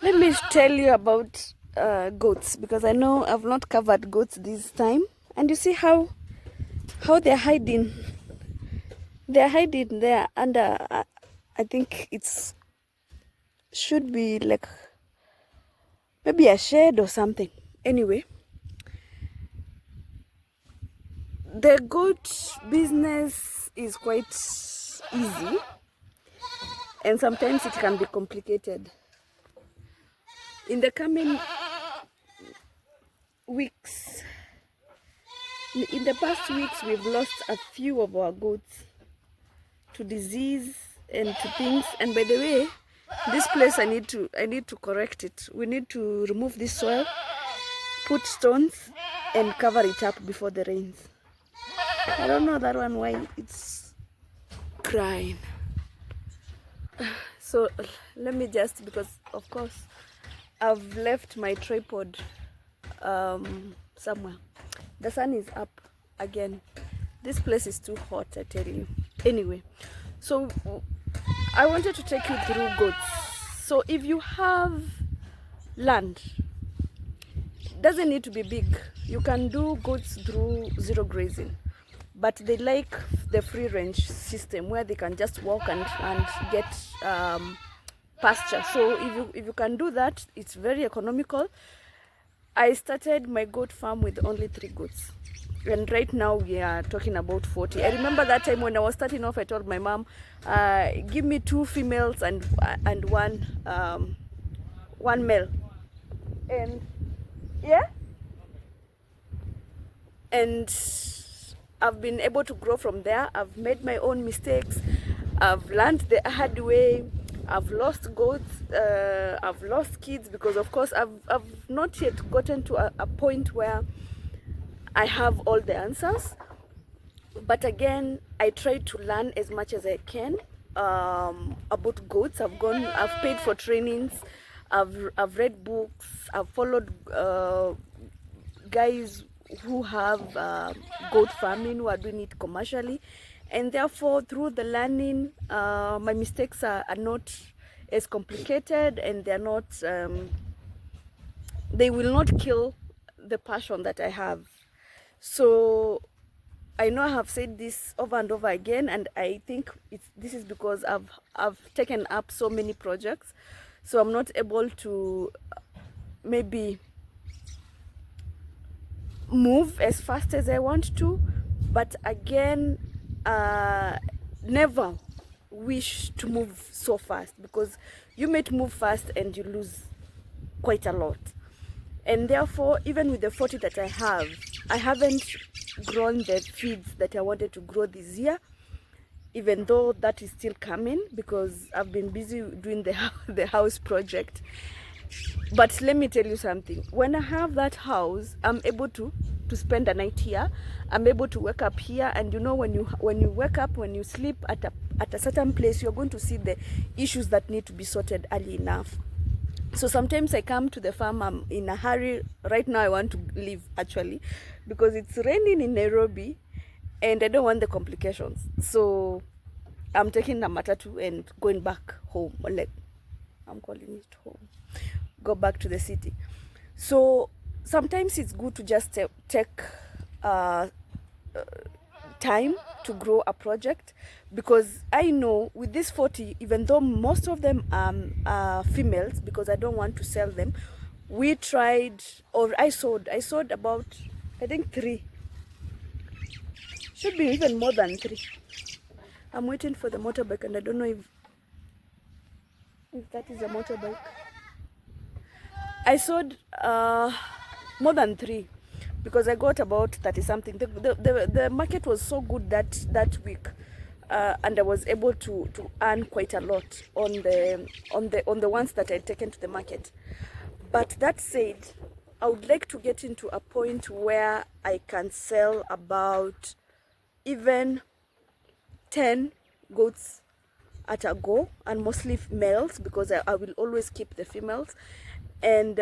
Let me tell you about goats, because I know I've not covered goats this time. And you see how they're hiding. They're hiding there under. I think it's should be like maybe a shed or something. Anyway, the goat business is quite easy, and sometimes it can be complicated. In the coming weeks, in the past weeks, we've lost a few of our goats to disease and to things. And by the way, this place I need to correct it. We need to remove this soil, put stones, and cover it up before the rains. I don't know that one why it's crying. So let me just, because of course I've left my tripod somewhere. The sun is up again. This place is too hot, I tell you. Anyway, so I wanted to take you through goats. So if you have land, doesn't need to be big. You can do goats through zero grazing, but they like the free range system where they can just walk and get pasture. So if you can do that, it's very economical. I started my goat farm with only 3 goats. And right now we are talking about 40. I remember that time when I was starting off, I told my mom, give me 2 females and one male. And yeah, and I've been able to grow from there. I've made my own mistakes. I've learned the hard way. I've lost goats. I've lost kids, because of course I've not yet gotten to a point where I have all the answers. But again, I try to learn as much as I can about goats. I've paid for trainings. I've read books. I've followed guys who have goat farming, who are doing it commercially, and therefore through the learning, my mistakes are not as complicated, and they're not they will not kill the passion that I have. So I know I have said this over and over again, and I think this is because I've taken up so many projects, so I'm not able to maybe move as fast as I want to. But again, never wish to move so fast, because you might move fast and you lose quite a lot. And therefore, even with the 40 that I haven't grown the feeds that I wanted to grow this year, even though that is still coming, because I've been busy doing the house project. But let me tell you something. When I have that house, I'm able to spend a night here. I'm able to wake up here, and you know, when you wake up, when you sleep at a certain place, you're going to see the issues that need to be sorted early enough. So sometimes I come to the farm, I'm in a hurry. Right now I want to leave, actually, because it's raining in Nairobi and I don't want the complications. So I'm taking a matatu and going back home, or like I'm calling it home, go back to the city. So sometimes it's good to just take time to grow a project, because I know with this 40, even though most of them are females, because I don't want to sell them, we tried, or I sowed about, I think 3, should be even more than 3. I'm waiting for the motorbike, and I don't know if that is a motorbike. I sowed more than 3, because I got about 30 something. The market was so good that week, and I was able to earn quite a lot on the ones that I'd taken to the market. But that said, I would like to get into a point where I can sell about even 10 goats at a go, and mostly males, because I will always keep the females. And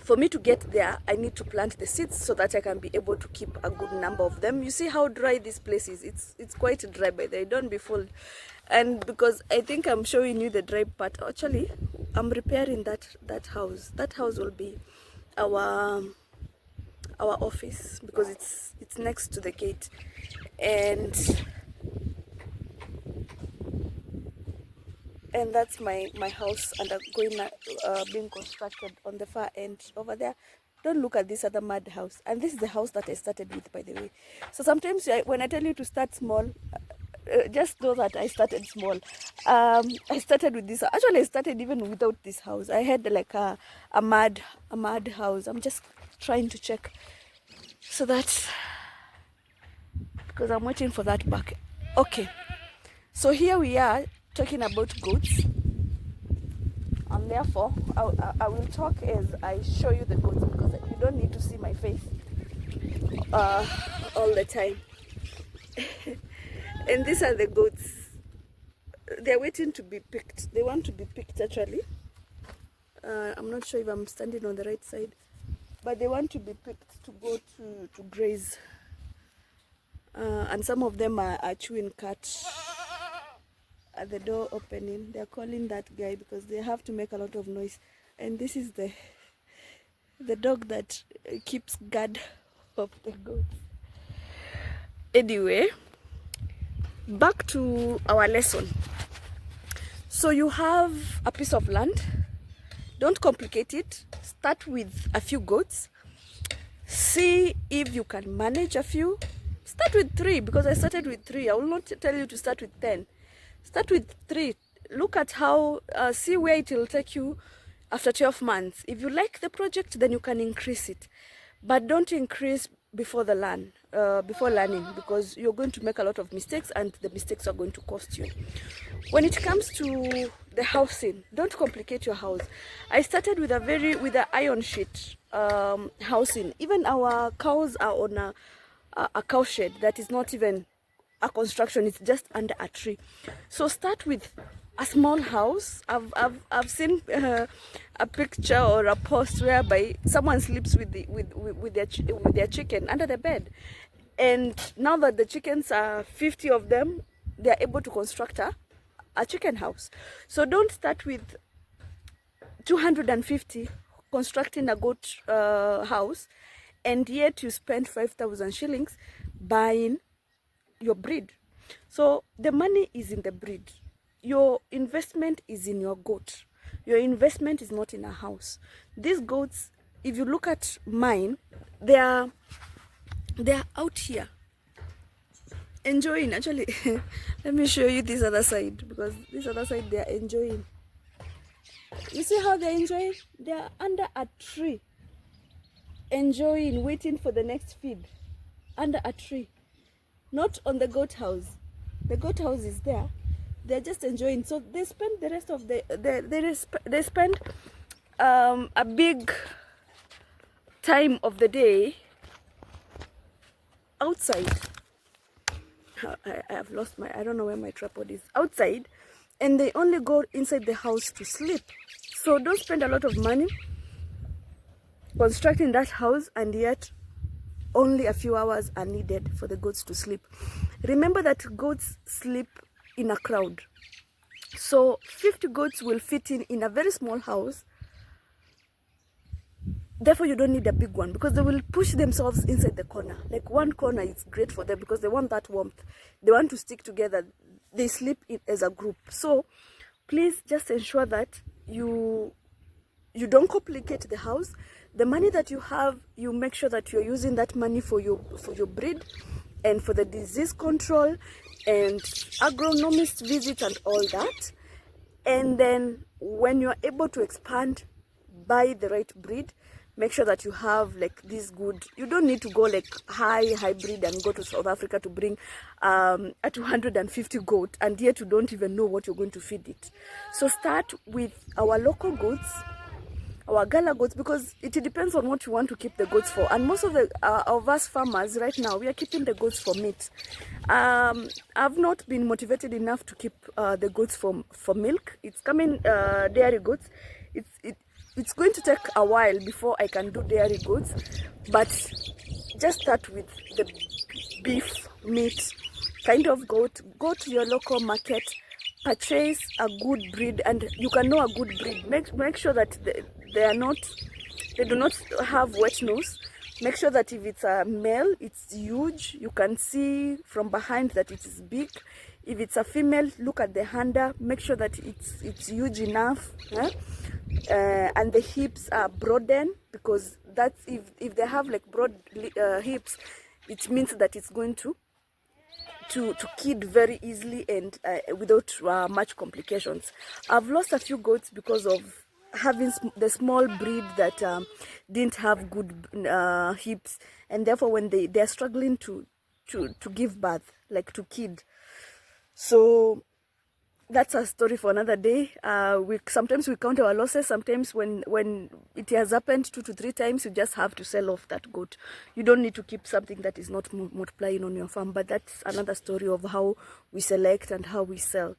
for me to get there, I need to plant the seeds so that I can be able to keep a good number of them. You see how dry this place is. It's quite dry, by the way. Don't be fooled. And because I think I'm showing you the dry part, actually I'm repairing that house. That house will be our office, because it's next to the gate, and that's my house undergoing being constructed on the far end over there. Don't look at this other mud house. And this is the house that I started with, by the way. So sometimes when I tell you to start small, just know that I started small. I started with this. Actually, I started even without this house. I had like a mud house. I'm just trying to check so that, because I'm waiting for that back. Okay, so here we are talking about goats, and therefore I will talk as I show you the goats, because you don't need to see my face all the time. And these are the goats. They're waiting to be picked. They want to be picked, actually. I'm not sure if I'm standing on the right side, but they want to be picked to go to graze. And some of them are chewing cat at the door opening. They're calling that guy because they have to make a lot of noise. And this is the dog that keeps guard of the goats. Anyway, back to our lesson. So you have a piece of land. Don't complicate it. Start with a few goats. See if you can manage a few. Start with 3, because I started with 3. I will not tell you to start with 10. Start with 3. Look at how, see where it will take you after 12 months. If you like the project, then you can increase it. But don't increase before learning, because you're going to make a lot of mistakes, and the mistakes are going to cost you. When it comes to the housing, don't complicate your house. I started with an iron sheet housing. Even our cows are on a cow shed that is not even a construction, it's just under a tree. So start with a small house. I've seen a picture or a post whereby someone sleeps with their chicken under the bed, and now that the chickens are 50 of them, they are able to construct a chicken house. So don't start with 250 constructing a goat house, and yet you spend 5,000 shillings buying your breed. So the money is in the breed. Your investment is in your goat. Your investment is not in a house. These goats, if you look at mine, they are out here enjoying. Actually, let me show you this other side, because this other side they are enjoying. You see how they're enjoying? They are under a tree, enjoying, waiting for the next feed, under a tree, not on the goat house. The goat house is there. They're just enjoying. So they spend the rest of they spend a big time of the day outside. I have lost I don't know where my tripod is. Outside, and they only go inside the house to sleep. So don't spend a lot of money constructing that house, and yet only a few hours are needed for the goats to sleep. Remember that goats sleep in a crowd. So 50 goats will fit in a very small house. Therefore, you don't need a big one, because they will push themselves inside the corner. Like one corner is great for them because they want that warmth. They want to stick together. They sleep as a group. So please just ensure that you don't complicate the house. The money that you have, you make sure that you're using that money for your breed and for the disease control and agronomist visit and all that. And then when you're able to expand, buy the right breed. Make sure that you have like this good, you don't need to go like hybrid and go to South Africa to bring a 250 goat, and yet you don't even know what you're going to feed it. So start with our local goats, our gala goats, because it depends on what you want to keep the goats for. And most of us farmers right now, we are keeping the goats for meat. I've not been motivated enough to keep the goats for milk. It's coming dairy goats. It's going to take a while before I can do dairy goats, but just start with the beef meat kind of goat. Go to your local market, purchase a good breed, and you can know a good breed. Make sure that they do not have wet nose. Make sure that if it's a male, it's huge. You can see from behind that it is big. If it's a female, look at the hander. Make sure that it's huge enough, and the hips are broadened, because that's if they have like broad hips, it means that it's going to kid very easily and without much complications. I've lost a few goats because of having the small breed that didn't have good hips, and therefore when they are struggling to give birth, like to kid. So that's a story for another day. Sometimes we count our losses. Sometimes when it has happened 2 to 3 times, you just have to sell off that goat. You don't need to keep something that is not multiplying on your farm. But that's another story of how we select and how we sell.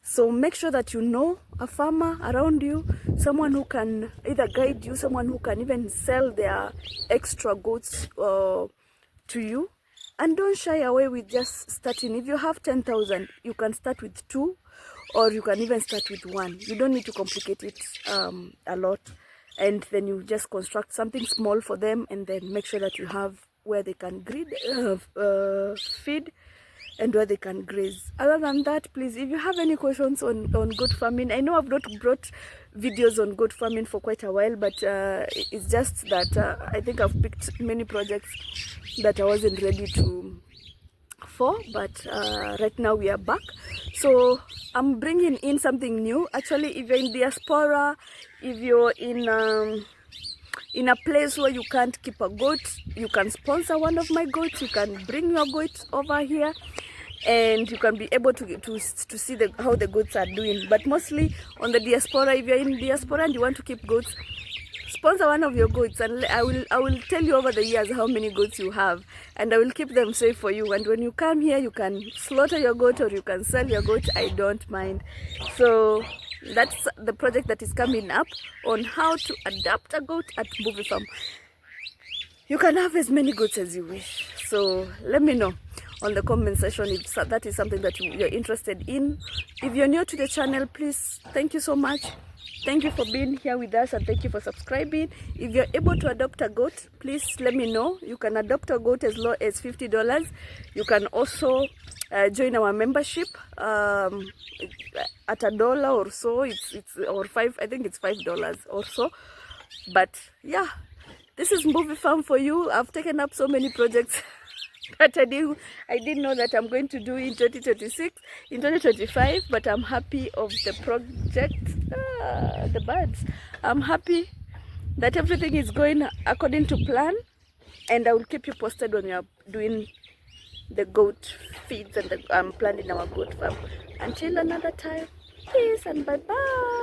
So make sure that you know a farmer around you, someone who can either guide you, someone who can even sell their extra goats to you. And don't shy away with just starting. If you have 10,000, you can start with 2, or you can even start with 1. You don't need to complicate it a lot. And then you just construct something small for them, and then make sure that you have where they can feed, and where they can graze. Other than that, please, if you have any questions on goat farming, I know I've not brought videos on goat farming for quite a while, but it's just that I think I've picked many projects that I wasn't ready for, but right now we are back. So I'm bringing in something new. Actually, if you're in diaspora, if you're in a place where you can't keep a goat, you can sponsor one of my goats. You can bring your goats over here, and you can be able to see how the goats are doing. But mostly on the diaspora, if you're in diaspora and you want to keep goats, sponsor one of your goats, and I will tell you over the years how many goats you have, and I will keep them safe for you. And when you come here, you can slaughter your goat or you can sell your goat. I don't mind. So that's the project that is coming up on how to adapt a goat at Movie Farm. You can have as many goats as you wish. So let me know on the comment section if that is something that you're interested in. If you're new to the channel, please, thank you so much. Thank you for being here with us, and thank you for subscribing. If you're able to adopt a goat, please let me know. You can adopt a goat as low as $50. You can also join our membership at $1 or so. It's or $5. I think it's $5 or so. But yeah, this is Movie Farm for you. I've taken up so many projects that I didn't know that I'm going to do in 2026, in 2025, but I'm happy of the project. The birds. I'm happy that everything is going according to plan, and I will keep you posted when we are doing the goat feeds and planning our goat farm. Until another time, peace and bye-bye.